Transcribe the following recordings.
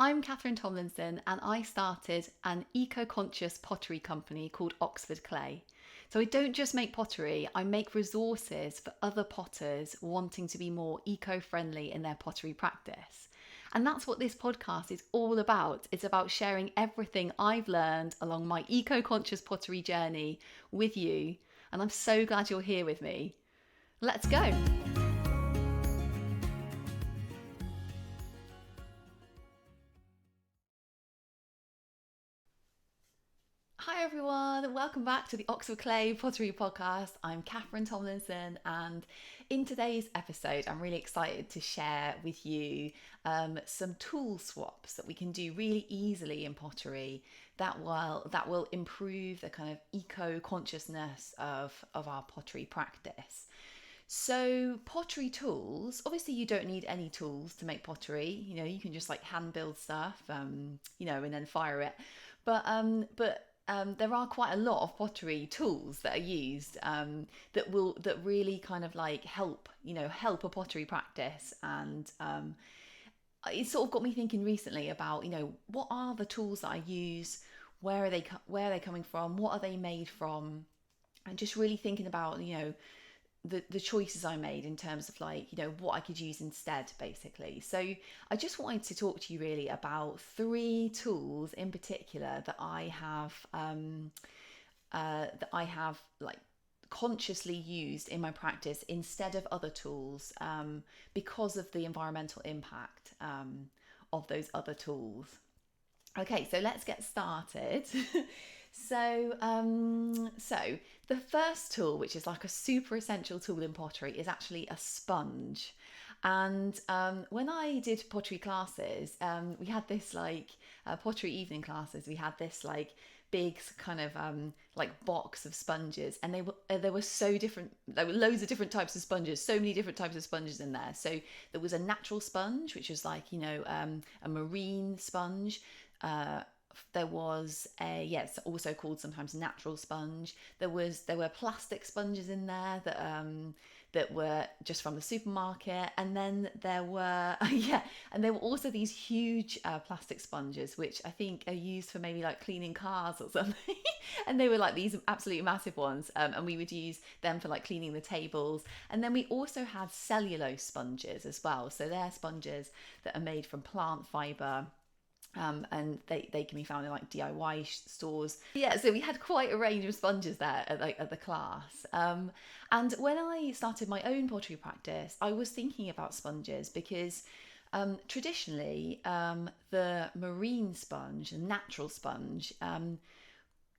I'm Catherine Tomlinson and I started an eco-conscious pottery company called Oxford Clay. So I don't just make pottery, I make resources for other potters wanting to be more eco-friendly in their pottery practice. And that's what this podcast is all about. It's about sharing everything I've learned along my eco-conscious pottery journey with you. And I'm so glad you're here with me. Let's go. Hi everyone, welcome back to the Oxford Clay Pottery Podcast. I'm Catherine Tomlinson, and in today's episode, I'm really excited to share with you some tool swaps that we can do really easily in pottery that will improve the kind of eco consciousness of our pottery practice. So pottery tools, obviously you don't need any tools to make pottery. You can just like hand build stuff, and then fire it. But there are quite a lot of pottery tools that are used that really kind of like help a pottery practice. And it sort of got me thinking recently about what are the tools that I use, where are they coming from, what are they made from, and just really thinking about the choices I made in terms of what I could use instead, basically. So I just wanted to talk to you really about three tools in particular that I have like consciously used in my practice instead of other tools, because of the environmental impact of those other tools. Okay, so let's get started. So the first tool, which is like a super essential tool in pottery, is actually a sponge. And when I did pottery classes, we had this pottery evening classes. We had this big kind of like box of sponges, and they were so different. There were loads of different types of sponges, so many different types of sponges in there. So there was a natural sponge, which was a marine sponge. There was it's also called sometimes natural sponge. There were plastic sponges in there that were just from the supermarket, and then there were and there were also these huge plastic sponges which I think are used for maybe like cleaning cars or something. And they were like these absolutely massive ones, and we would use them for like cleaning the tables. And then we also had cellulose sponges as well, so they're sponges that are made from plant fiber, and they can be found in like DIY stores. Yeah, so we had quite a range of sponges there at the class. And when I started my own pottery practice, I was thinking about sponges because traditionally the marine sponge, the natural sponge,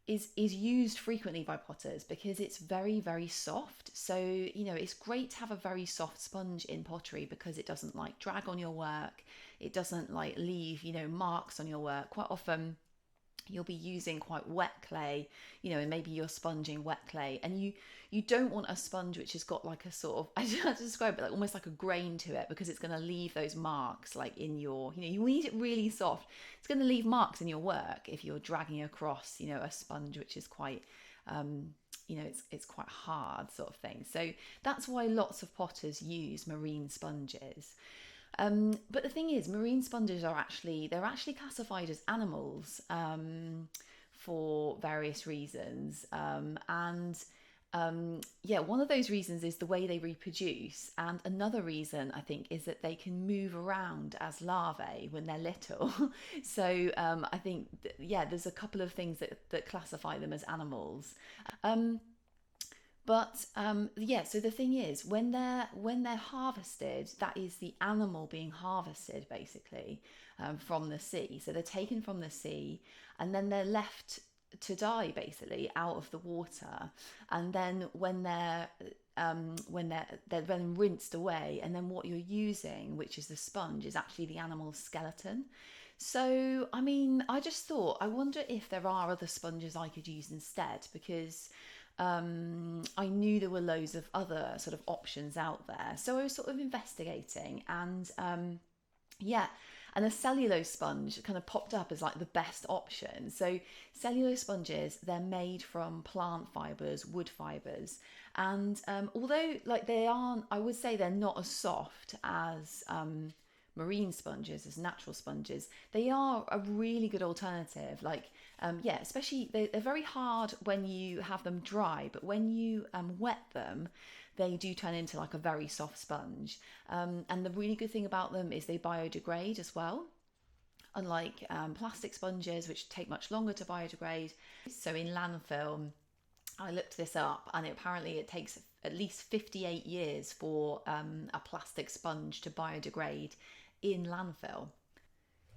is used frequently by potters because it's very, very soft. So it's great to have a very soft sponge in pottery because it doesn't like drag on your work, it doesn't like leave marks on your work. Quite often you'll be using quite wet clay, and maybe you're sponging wet clay, and you don't want a sponge which has got like a sort of, I don't know how to describe it, like almost like a grain to it, because it's going to leave those marks like in your, you need it really soft. It's going to leave marks in your work if you're dragging across a sponge which is quite it's quite hard, sort of thing. So that's why lots of potters use marine sponges. But the thing is, marine sponges they're actually classified as animals, for various reasons. One of those reasons is the way they reproduce, and another reason I think is that they can move around as larvae when they're little. So I think there's a couple of things that classify them as animals. So the thing is, when they're harvested, that is the animal being harvested basically, from the sea. So they're taken from the sea, and then they're left to die basically out of the water. And then they're then rinsed away, and then what you're using, which is the sponge, is actually the animal's skeleton. So I mean, I just thought, I wonder if there are other sponges I could use instead, because I knew there were loads of other sort of options out there. So I was sort of investigating, and and a cellulose sponge kind of popped up as like the best option. So cellulose sponges, they're made from plant fibers, wood fibers, and although like they aren't, I would say they're not as soft as marine sponges, as natural sponges, they are a really good alternative. Like, yeah, especially they're very hard when you have them dry, but when you wet them, they do turn into like a very soft sponge. And the really good thing about them is they biodegrade as well, unlike plastic sponges, which take much longer to biodegrade. So in landfill, I looked this up, and apparently it takes at least 58 years for a plastic sponge to biodegrade in landfill.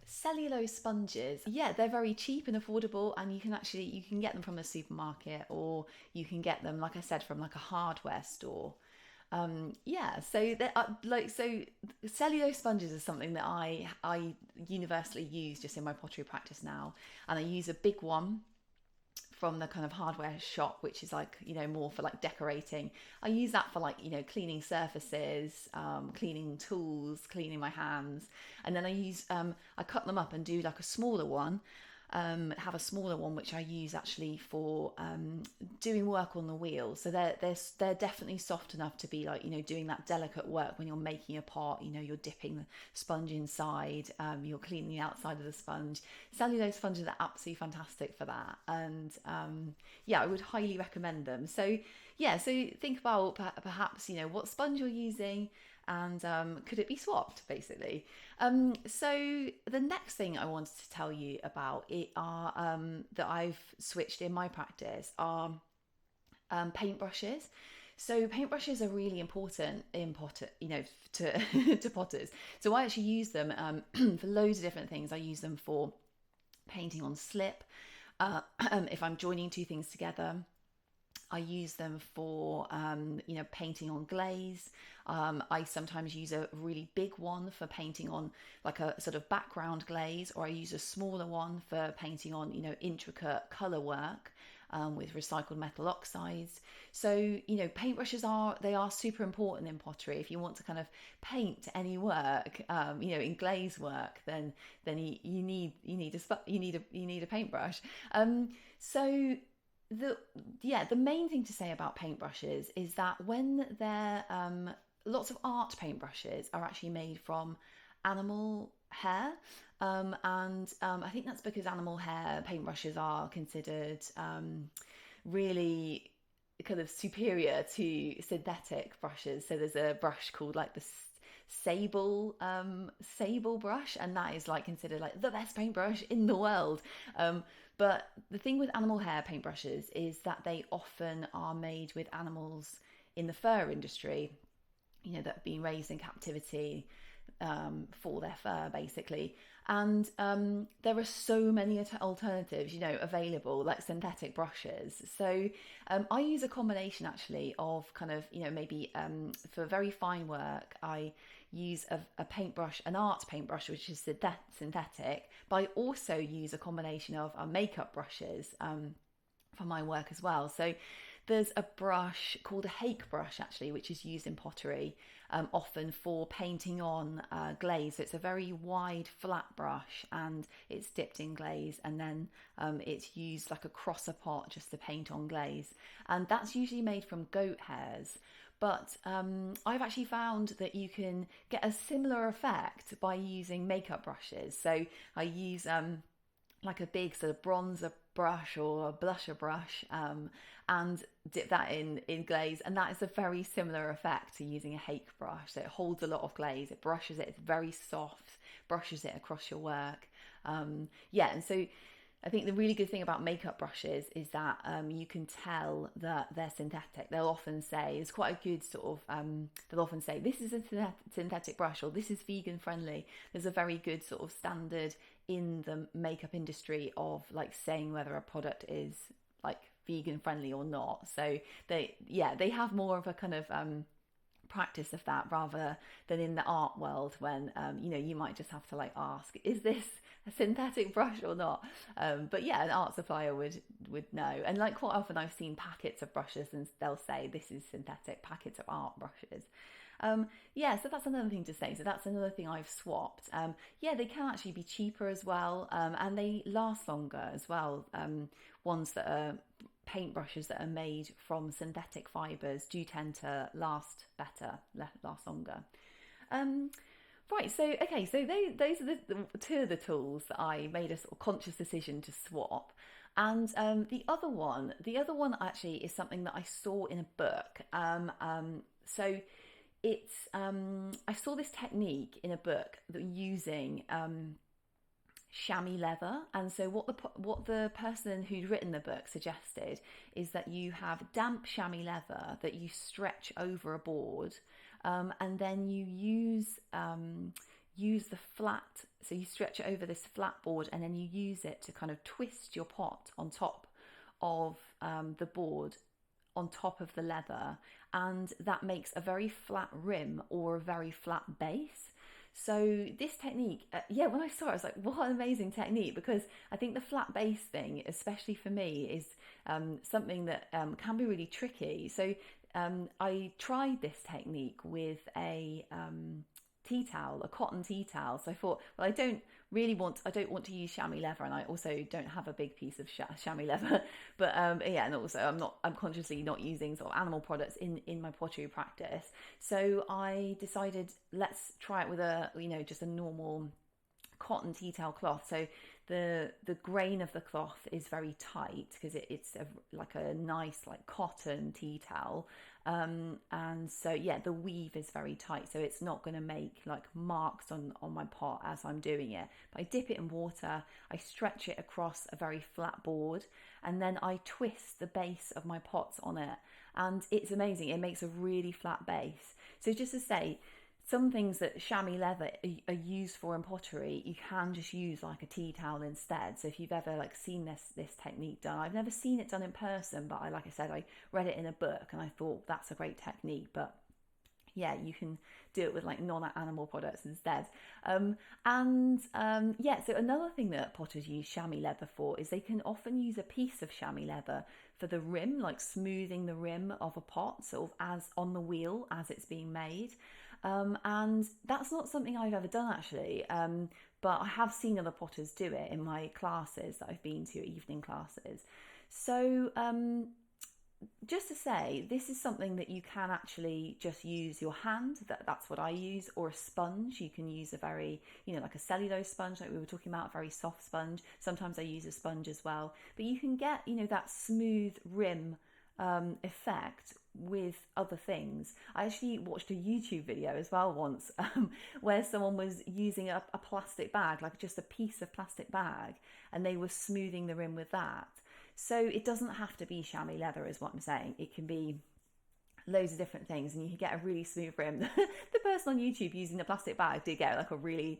Cellulose sponges, yeah, they're very cheap and affordable, and you can get them from a supermarket, or you can get them, like I said, from like a hardware store. Yeah, so cellulose sponges is something that I universally use just in my pottery practice now, and I use a big one from the kind of hardware shop, which is like, more for like decorating. I use that for like, cleaning surfaces, cleaning tools, cleaning my hands. And then I cut them up and do like a smaller one. Have a smaller one which I use actually for doing work on the wheel. So they're definitely soft enough to be like, doing that delicate work when you're making a pot. You're dipping the sponge inside, you're cleaning the outside of the sponge. Cellulose sponges are absolutely fantastic for that, and yeah, I would highly recommend them. So yeah, so think about perhaps what sponge you're using, and could it be swapped, basically. So the next thing I wanted to tell you about it are that I've switched in my practice are paintbrushes. So paintbrushes are really important in to to potters. So I actually use them for loads of different things. I use them for painting on slip, if I'm joining two things together. I use them for, painting on glaze. I sometimes use a really big one for painting on like a sort of background glaze, or I use a smaller one for painting on, intricate colour work with recycled metal oxides. So, they are super important in pottery. If you want to kind of paint any work, in glaze work, then you need a paintbrush. So the main thing to say about paintbrushes is that when they're lots of art paintbrushes are actually made from animal hair, and I think that's because animal hair paintbrushes are considered really kind of superior to synthetic brushes. So there's a brush called like the sable brush, and that is like considered like the best paintbrush in the world. But the thing with animal hair paintbrushes is that they often are made with animals in the fur industry, that have been raised in captivity for their fur, basically. And there are so many alternatives, available, like synthetic brushes. So I use a combination actually of kind of, maybe for very fine work, I use a paintbrush, an art paintbrush, which is synthetic, but I also use a combination of makeup brushes for my work as well. So there's a brush called a hake brush, actually, which is used in pottery, often for painting on glaze. So it's a very wide, flat brush, and it's dipped in glaze, and then it's used like a crosser pot just to paint on glaze. And that's usually made from goat hairs. But I've actually found that you can get a similar effect by using makeup brushes. So I use like a big sort of bronzer brush or a blusher brush, and dip that in glaze, and that is a very similar effect to using a hake brush. So it holds a lot of glaze, it brushes it, it's very soft, brushes it across your work. And so I think the really good thing about makeup brushes is that you can tell that they're synthetic. They'll often say, it's quite a good sort of, they'll often say, this is a synthetic brush, or this is vegan friendly. There's a very good sort of standard in the makeup industry of like saying whether a product is like vegan friendly or not. So they have more of a kind of practice of that, rather than in the art world when you might just have to like ask, is this a synthetic brush or not? But yeah, an art supplier would know. And like quite often I've seen packets of brushes and they'll say this is synthetic, packets of art brushes. So that's another thing to say. So that's another thing I've swapped. They can actually be cheaper as well, and they last longer as well. Ones that are paintbrushes that are made from synthetic fibres do tend to last better, last longer. Right, so okay, so those are the two of the tools that I made a sort of conscious decision to swap. And the other one actually is something that I saw in a book. So it's I saw this technique in a book that using chamois leather. And so what the person who'd written the book suggested is that you have damp chamois leather that you stretch over a board, and then you use the flat. So you stretch it over this flat board, and then you use it to kind of twist your pot on top of the board, on top of the leather, and that makes a very flat rim or a very flat base. So this technique, yeah, when I saw it, I was like, what an amazing technique, because I think the flat base thing, especially for me, is something that can be really tricky. So I tried this technique with a tea towel, a cotton tea towel. So I thought, well, I don't want to use chamois leather, and I also don't have a big piece of chamois leather. But yeah, and also I'm consciously not using sort of animal products in my pottery practice. So I decided, let's try it with just a normal cotton tea towel cloth. So the grain of the cloth is very tight because it's like a nice like cotton tea towel, and so yeah, the weave is very tight, so it's not going to make like marks on my pot as I'm doing it. But I dip it in water, I stretch it across a very flat board, and then I twist the base of my pots on it, and it's amazing. It makes a really flat base. So just to say, some things that chamois leather are used for in pottery, you can just use like a tea towel instead. So if you've ever like seen this technique done, I've never seen it done in person, but like I said, I read it in a book and I thought that's a great technique. But yeah, you can do it with like non-animal products instead. Yeah, so another thing that potters use chamois leather for is they can often use a piece of chamois leather for the rim, like smoothing the rim of a pot, sort of as on the wheel as it's being made. And that's not something I've ever done actually, but I have seen other potters do it in my classes that I've been to, evening classes. So just to say, this is something that you can actually just use your hand. That's what I use, or a sponge. You can use a very, like a cellulose sponge, like we were talking about, a very soft sponge. Sometimes I use a sponge as well. But you can get, that smooth rim effect with other things. I actually watched a YouTube video as well once, where someone was using a plastic bag, like just a piece of plastic bag, and they were smoothing the rim with that. So it doesn't have to be chamois leather, is what I'm saying. It can be loads of different things, and you can get a really smooth rim. The person on YouTube using the plastic bag did get like a really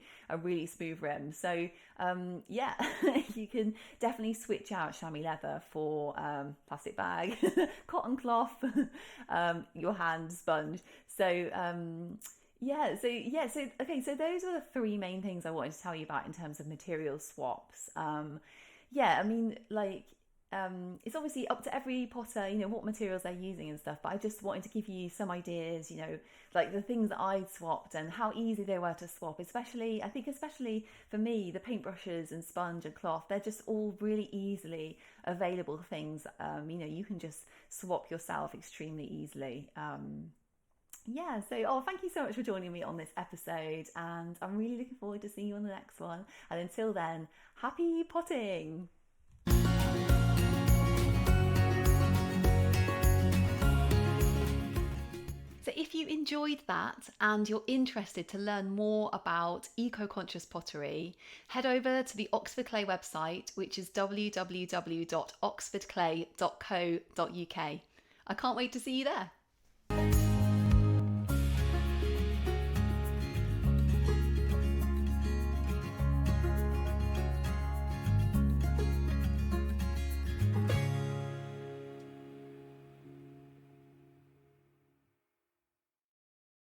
smooth rim. So yeah, you can definitely switch out chamois leather for plastic bag, cotton cloth, your hand sponge. So okay, so those are the three main things I wanted to tell you about in terms of material swaps. Yeah, I mean, like, it's obviously up to every potter, what materials they're using and stuff, but I just wanted to give you some ideas, like the things that I swapped and how easy they were to swap. Especially for me, the paintbrushes and sponge and cloth, they're just all really easily available things. You can just swap yourself extremely easily. Yeah, so thank you so much for joining me on this episode, and I'm really looking forward to seeing you on the next one. And until then, happy potting! So if you enjoyed that and you're interested to learn more about eco-conscious pottery, head over to the Oxford Clay website, which is www.oxfordclay.co.uk. I can't wait to see you there.